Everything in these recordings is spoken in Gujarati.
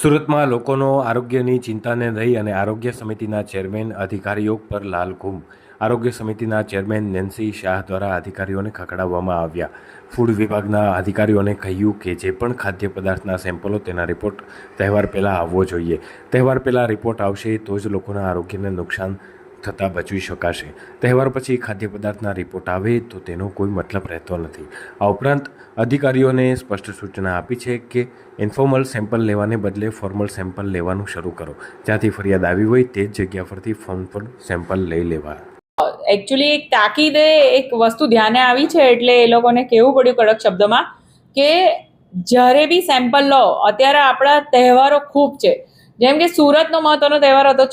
સુરતમાં લોકોનો આરોગ્યની ચિંતાને લઈ અને આરોગ્ય સમિતિના ચેરમેન અધિકારીઓ પર લાલઘૂમ. આરોગ્ય સમિતિના ચેરમેન નેન્સી શાહ દ્વારા અધિકારીઓને ખખડાવવામાં આવ્યા. ફૂડ વિભાગના અધિકારીઓને કહ્યું કે જે પણ ખાદ્ય પદાર્થના સેમ્પલો તેના રિપોર્ટ તહેવાર પહેલાં આવવો જોઈએ. તહેવાર પહેલાં રિપોર્ટ આવશે તો જ લોકોના આરોગ્યને નુકસાન થતાં બચવી શકાશે. તહેવાર પછી ખાદ્ય પદાર્થના રિપોર્ટ આવે તો તેનો કોઈ મતલબ રહેતો નથી. આ ઉપરાંત અધિકારીઓને સ્પષ્ટ સૂચના આપી છે કે ઇન્ફોર્મલ સેમ્પલ લેવાને બદલે ફોર્મલ સેમ્પલ લેવાનું શરૂ કરો. જ્યાંથી ફરિયાદ આવી હોય તે જ જગ્યા પરથી ફોર્મલ સેમ્પલ લઈ લેવા. એકચ્યુઅલી એક તાકીદે એક વસ્તુ ધ્યાને આવી છે એટલે એ લોકોને કહેવું પડ્યું કડક શબ્દમાં કે જ્યારે બી સેમ્પલ લો, અત્યારે આપણા તહેવારો ખૂબ છે. જેમ કે સુરતનો મહત્વનો તહેવાર હતો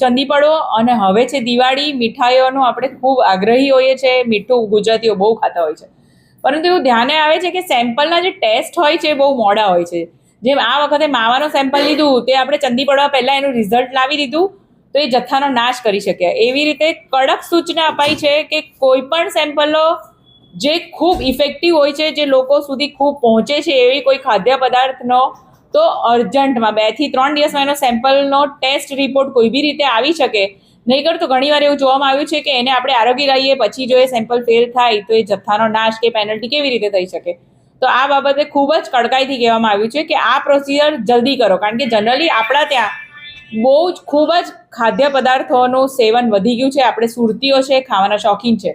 ચંદીપડો અને હવે છે દિવાળી. મીઠાઈઓનો આપણે ખૂબ આગ્રહી હોઈએ છીએ, મીઠું ગુજરાતીઓ બહુ ખાતા હોય છે. પરંતુ એવું ધ્યાને આવે છે કે સેમ્પલના જે ટેસ્ટ હોય છે બહુ મોડા હોય છે. જેમ આ વખતે માવાનું સેમ્પલ લીધું તે આપણે ચંદીપડવા પહેલાં એનું રિઝલ્ટ લાવી દીધું તો એ જથ્થાનો નાશ કરી શકે. એવી રીતે કડક સૂચના અપાઈ છે કે કોઈ પણ સેમ્પલો જે ખૂબ ઇફેક્ટિવ હોય છે, જે લોકો સુધી ખૂબ પહોંચે છે, એવી કોઈ ખાદ્ય પદાર્થનો તો અર્જન્ટમાં 2 થી 3 દિવસમાં એનો સેમ્પલનો ટેસ્ટ રિપોર્ટ કોઈ બી રીતે આવી શકે. નહીંતર તો ઘણીવાર એવું જોવામાં આવ્યું છે કે એને આપણે આરોગી લઈએ પછી જો એ સેમ્પલ ફેલ થાય તો એ જથ્થાનો નાશ કે પેનલ્ટી કેવી રીતે થઈ શકે. તો આ બાબતે ખૂબ જ કડકાઈથી કહેવામાં આવ્યું છે કે આ પ્રોસિજર જલ્દી કરો, કારણ કે જનરલી આપણા ત્યાં બહુ જ ખૂબ જ ખાદ્ય પદાર્થોનું સેવન વધી ગયું છે. આપણે સુરતીઓ છે, ખાવાના શોખીન છે,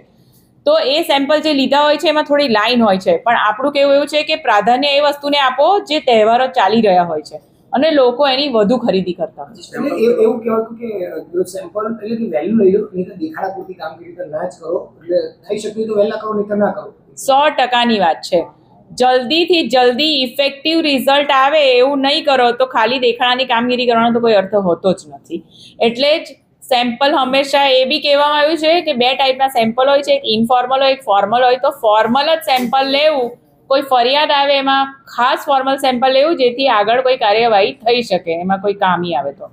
તો એ સેમ્પલ જે લીધા હોય છે એમાં થોડી લાઈન હોય છે. પણ આપણું કહેવું એવું છે કે પ્રાધાન્ય એ વસ્તુને આપો જે તહેવારો ચાલી રહ્યા હોય છે અને લોકો એની વધુ ખરીદી કરતા હોય છે. એવું કહેવાતું કે સેમ્પલ એટલે કે વહેલું લઈ લો, નહીં તો દેખાડા પૂરતી કામગીરી ના જ કરો. એટલે થઈ શકે તો વહેલા કરો, નહીં તો ના કરો. 100%ની વાત છે. જલ્દીથી જલ્દી ઇફેક્ટિવ રિઝલ્ટ આવે એવું નહીં કરો તો ખાલી દેખાડાની કામગીરી કરવાનો તો કોઈ અર્થ હોતો જ નથી. એટલે જ સેમ્પલ હંમેશા એ બી કહેવામાં આવ્યું છે કે 2 ટાઈપના સેમ્પલ હોય છે, એક ઇનફોર્મલ હોય, એક ફોર્મલ હોય. તો ફોર્મલ જ સેમ્પલ લેવું, કોઈ ફરિયાદ આવે એમાં ખાસ ફોર્મલ સેમ્પલ લેવું જેથી આગળ કોઈ કાર્યવાહી થઈ શકે, એમાં કોઈ કામી આવે તો.